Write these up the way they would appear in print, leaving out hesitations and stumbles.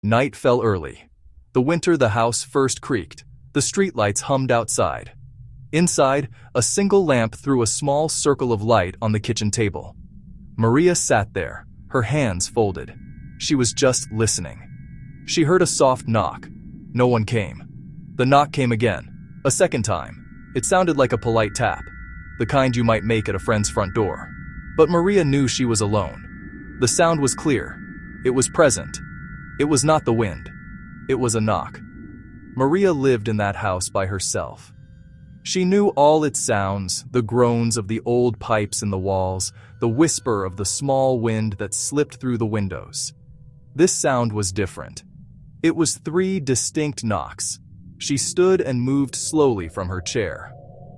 Night fell early. The house first creaked. The streetlights hummed outside. Inside, a single lamp threw a small circle of light on the kitchen table. Maria sat there, her hands folded. She was just listening. She heard a soft knock. No one came. The knock came again, a second time. It sounded like a polite tap, the kind you might make at a friend's front door. But Maria knew she was alone. The sound was clear. It was present. It was not the wind. It was a knock. Maria lived in that house by herself. She knew all its sounds, the groans of the old pipes in the walls, the whisper of the small wind that slipped through the windows. This sound was different. It was 3 distinct knocks. She stood and moved slowly from her chair.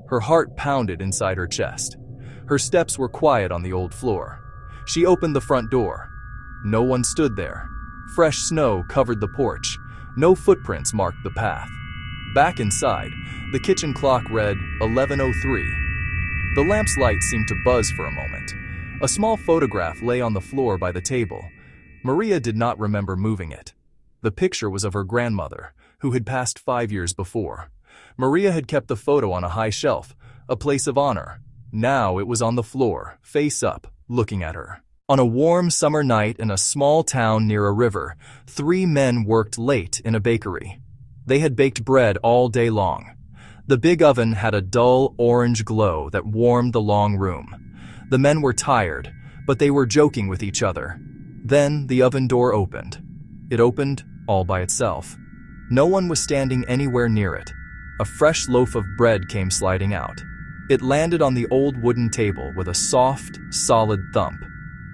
Her heart pounded inside her chest. Her steps were quiet on the old floor. She opened the front door. No one stood there. Fresh snow covered the porch. No footprints marked the path. Back inside, the kitchen clock read 11:03. The lamp's light seemed to buzz for a moment. A small photograph lay on the floor by the table. Maria did not remember moving it. The picture was of her grandmother, who had passed 5 years before. Maria had kept the photo on a high shelf, a place of honor. Now it was on the floor, face up, looking at her. On a warm summer night in a small town near a river, 3 men worked late in a bakery. They had baked bread all day long. The big oven had a dull orange glow that warmed the long room. The men were tired, but they were joking with each other. Then the oven door opened. It opened all by itself. No one was standing anywhere near it. A fresh loaf of bread came sliding out. It landed on the old wooden table with a soft, solid thump.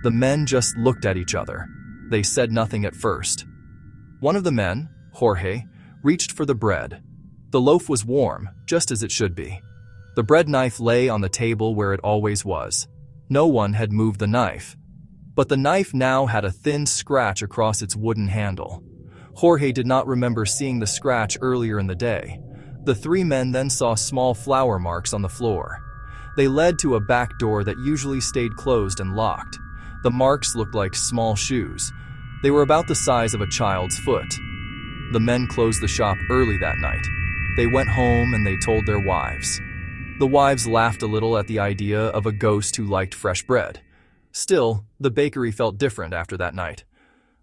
The men just looked at each other. They said nothing at first. One of the men, Jorge, reached for the bread. The loaf was warm, just as it should be. The bread knife lay on the table where it always was. No one had moved the knife. But the knife now had a thin scratch across its wooden handle. Jorge did not remember seeing the scratch earlier in the day. The 3 men then saw small flour marks on the floor. They led to a back door that usually stayed closed and locked. The marks looked like small shoes. They were about the size of a child's foot. The men closed the shop early that night. They went home and they told their wives. The wives laughed a little at the idea of a ghost who liked fresh bread. Still, the bakery felt different after that night.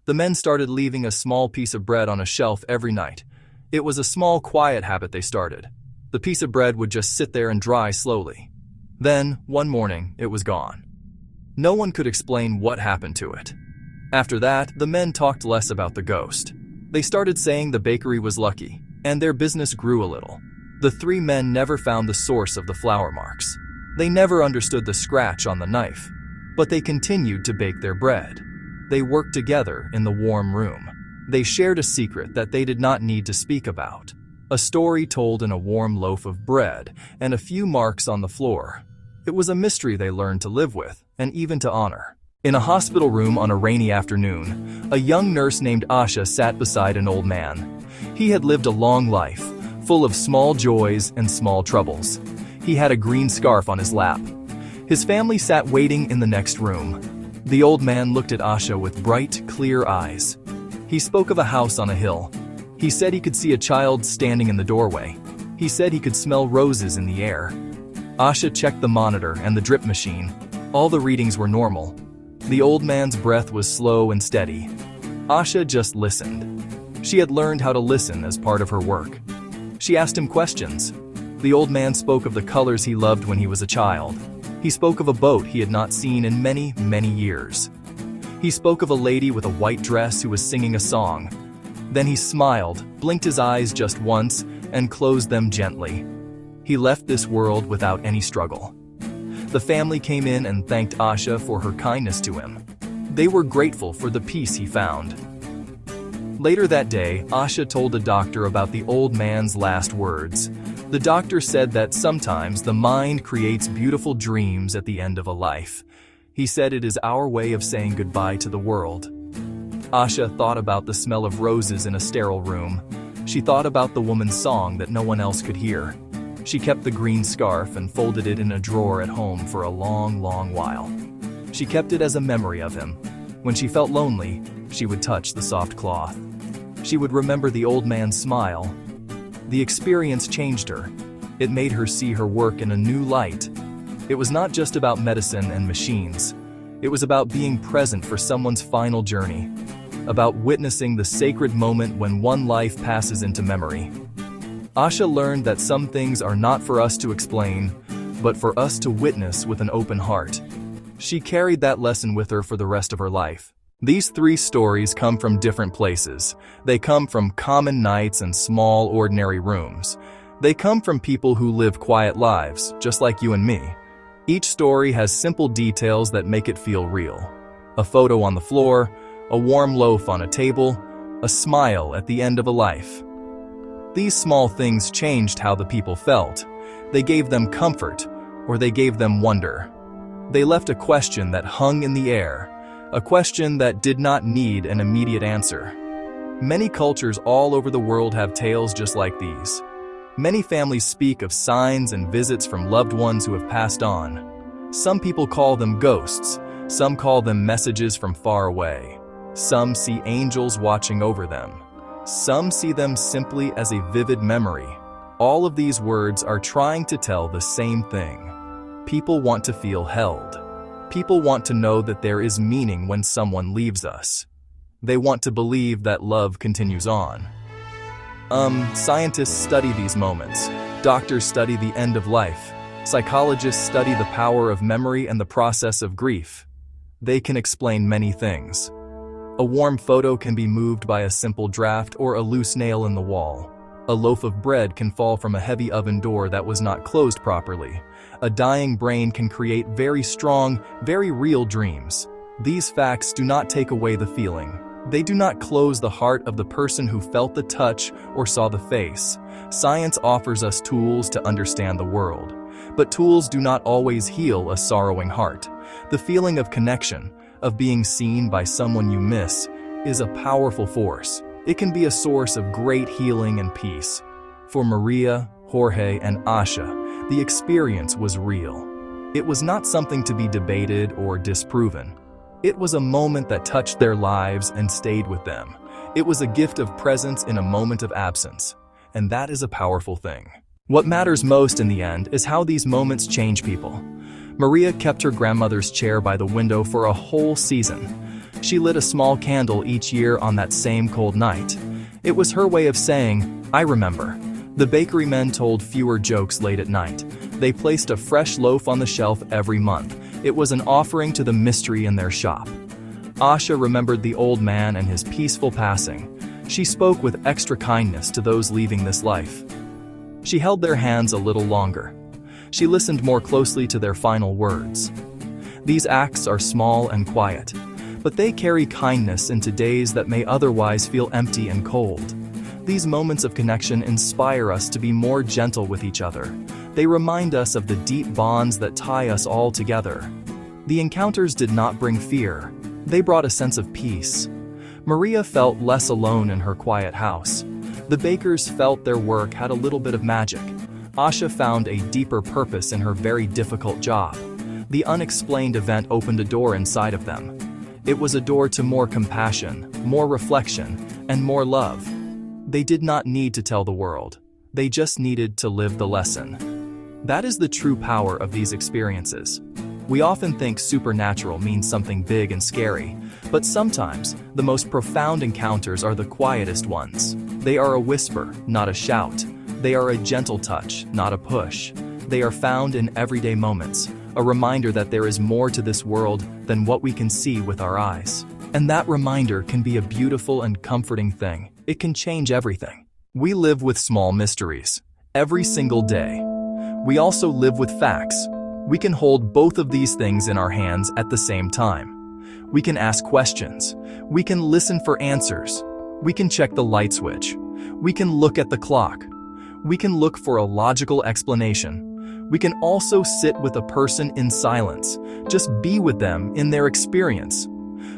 The men started leaving a small piece of bread on a shelf every night. It was a small, quiet habit they started. The piece of bread would just sit there and dry slowly. Then, one morning, it was gone. No one could explain what happened to it. After that, the men talked less about the ghost. They started saying the bakery was lucky, and their business grew a little. The 3 men never found the source of the flour marks. They never understood the scratch on the knife, but they continued to bake their bread. They worked together in the warm room. They shared a secret that they did not need to speak about. A story told in a warm loaf of bread and a few marks on the floor. It was a mystery they learned to live with and even to honor. In a hospital room on a rainy afternoon, a young nurse named Asha sat beside an old man. He had lived a long life, full of small joys and small troubles. He had a green scarf on his lap. His family sat waiting in the next room. The old man looked at Asha with bright, clear eyes. He spoke of a house on a hill. He said he could see a child standing in the doorway. He said he could smell roses in the air. Asha checked the monitor and the drip machine. All the readings were normal. The old man's breath was slow and steady. Asha just listened. She had learned how to listen as part of her work. She asked him questions. The old man spoke of the colors he loved when he was a child. He spoke of a boat he had not seen in many, many years. He spoke of a lady with a white dress who was singing a song. Then he smiled, blinked his eyes just once, and closed them gently. He left this world without any struggle. The family came in and thanked Asha for her kindness to him. They were grateful for the peace he found. Later that day, Asha told a doctor about the old man's last words. The doctor said that sometimes the mind creates beautiful dreams at the end of a life. He said it is our way of saying goodbye to the world. Asha thought about the smell of roses in a sterile room. She thought about the woman's song that no one else could hear. She kept the green scarf and folded it in a drawer at home for a long, long while. She kept it as a memory of him. When she felt lonely, she would touch the soft cloth. She would remember the old man's smile. The experience changed her. It made her see her work in a new light. It was not just about medicine and machines. It was about being present for someone's final journey, about witnessing the sacred moment when one life passes into memory. Asha learned that some things are not for us to explain, but for us to witness with an open heart. She carried that lesson with her for the rest of her life. These 3 stories come from different places. They come from common nights and small, ordinary rooms. They come from people who live quiet lives, just like you and me. Each story has simple details that make it feel real. A photo on the floor, a warm loaf on a table, a smile at the end of a life. These small things changed how the people felt. They gave them comfort, or they gave them wonder. They left a question that hung in the air, a question that did not need an immediate answer. Many cultures all over the world have tales just like these. Many families speak of signs and visits from loved ones who have passed on. Some people call them ghosts. Some call them messages from far away. Some see angels watching over them. Some see them simply as a vivid memory. All of these words are trying to tell the same thing. People want to feel held. People want to know that there is meaning when someone leaves us. They want to believe that love continues on. Scientists study these moments. Doctors study the end of life. Psychologists study the power of memory and the process of grief. They can explain many things. A warm photo can be moved by a simple draft or a loose nail in the wall. A loaf of bread can fall from a heavy oven door that was not closed properly. A dying brain can create very strong, very real dreams. These facts do not take away the feeling. They do not close the heart of the person who felt the touch or saw the face. Science offers us tools to understand the world, but tools do not always heal a sorrowing heart. The feeling of connection, of being seen by someone you miss, is a powerful force. It can be a source of great healing and peace. For Maria, Jorge, and Asha, the experience was real. It was not something to be debated or disproven. It was a moment that touched their lives and stayed with them. It was a gift of presence in a moment of absence, and that is a powerful thing. What matters most in the end is how these moments change people. Maria kept her grandmother's chair by the window for a whole season. She lit a small candle each year on that same cold night. It was her way of saying, "I remember." The bakery men told fewer jokes late at night. They placed a fresh loaf on the shelf every month. It was an offering to the mystery in their shop. Asha remembered the old man and his peaceful passing. She spoke with extra kindness to those leaving this life. She held their hands a little longer. She listened more closely to their final words. These acts are small and quiet, but they carry kindness into days that may otherwise feel empty and cold. These moments of connection inspire us to be more gentle with each other. They remind us of the deep bonds that tie us all together. The encounters did not bring fear. They brought a sense of peace. Maria felt less alone in her quiet house. The bakers felt their work had a little bit of magic. Asha found a deeper purpose in her very difficult job. The unexplained event opened a door inside of them. It was a door to more compassion, more reflection, and more love. They did not need to tell the world. They just needed to live the lesson. That is the true power of these experiences. We often think supernatural means something big and scary, but sometimes the most profound encounters are the quietest ones. They are a whisper, not a shout. They are a gentle touch, not a push. They are found in everyday moments, a reminder that there is more to this world than what we can see with our eyes. And that reminder can be a beautiful and comforting thing. It can change everything. We live with small mysteries every single day. We also live with facts. We can hold both of these things in our hands at the same time. We can ask questions. We can listen for answers. We can check the light switch. We can look at the clock. We can look for a logical explanation. We can also sit with a person in silence, just be with them in their experience.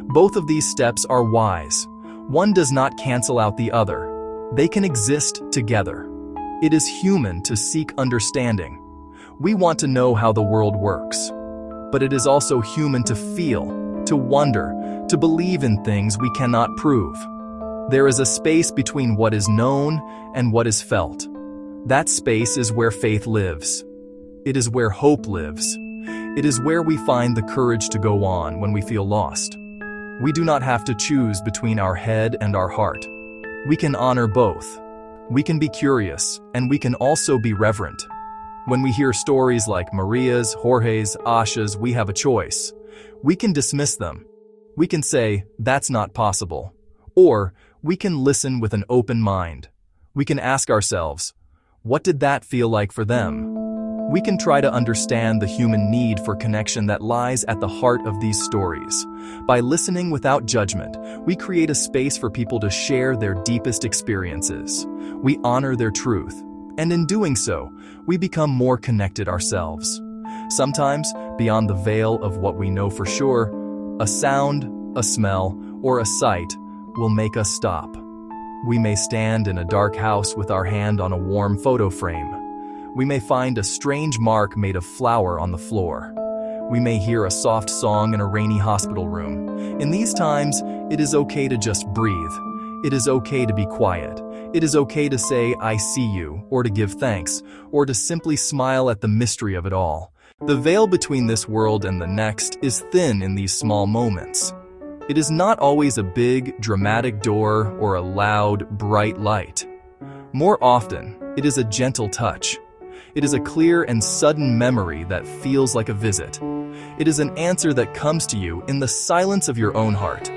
Both of these steps are wise. One does not cancel out the other. They can exist together. It is human to seek understanding. We want to know how the world works. But it is also human to feel, to wonder, to believe in things we cannot prove. There is a space between what is known and what is felt. That space is where faith lives. It is where hope lives. It is where we find the courage to go on when we feel lost. We do not have to choose between our head and our heart. We can honor both. We can be curious, and we can also be reverent. When we hear stories like Maria's, Jorge's, Asha's, we have a choice. We can dismiss them. We can say, that's not possible. Or we can listen with an open mind. We can ask ourselves, what did that feel like for them? We can try to understand the human need for connection that lies at the heart of these stories. By listening without judgment, we create a space for people to share their deepest experiences. We honor their truth, and in doing so, we become more connected ourselves. Sometimes, beyond the veil of what we know for sure, a sound, a smell, or a sight will make us stop. We may stand in a dark house with our hand on a warm photo frame. We may find a strange mark made of flour on the floor. We may hear a soft song in a rainy hospital room. In these times, it is okay to just breathe. It is okay to be quiet. It is okay to say, I see you, or to give thanks, or to simply smile at the mystery of it all. The veil between this world and the next is thin in these small moments. It is not always a big, dramatic door or a loud, bright light. More often, it is a gentle touch. It is a clear and sudden memory that feels like a visit. It is an answer that comes to you in the silence of your own heart.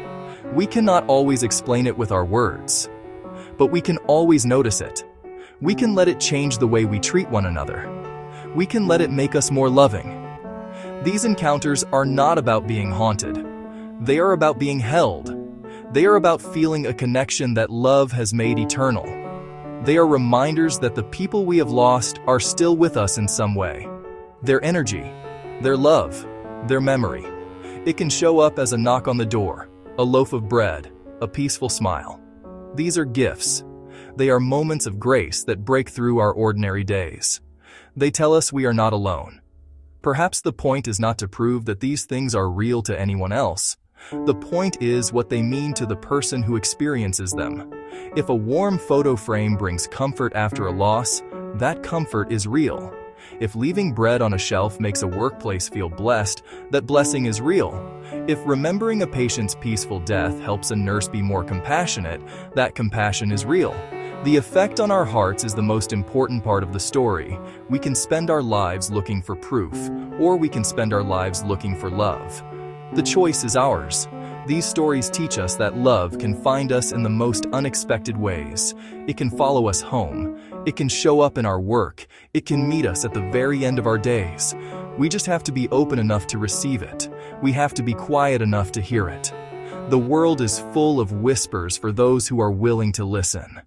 We cannot always explain it with our words, but we can always notice it. We can let it change the way we treat one another. We can let it make us more loving. These encounters are not about being haunted. They are about being held. They are about feeling a connection that love has made eternal. They are reminders that the people we have lost are still with us in some way. Their energy, their love, their memory. It can show up as a knock on the door, a loaf of bread, a peaceful smile. These are gifts. They are moments of grace that break through our ordinary days. They tell us we are not alone. Perhaps the point is not to prove that these things are real to anyone else. The point is what they mean to the person who experiences them. If a warm photo frame brings comfort after a loss, that comfort is real. If leaving bread on a shelf makes a workplace feel blessed, that blessing is real. If remembering a patient's peaceful death helps a nurse be more compassionate, that compassion is real. The effect on our hearts is the most important part of the story. We can spend our lives looking for proof, or we can spend our lives looking for love. The choice is ours. These stories teach us that love can find us in the most unexpected ways. It can follow us home. It can show up in our work. It can meet us at the very end of our days. We just have to be open enough to receive it. We have to be quiet enough to hear it. The world is full of whispers for those who are willing to listen.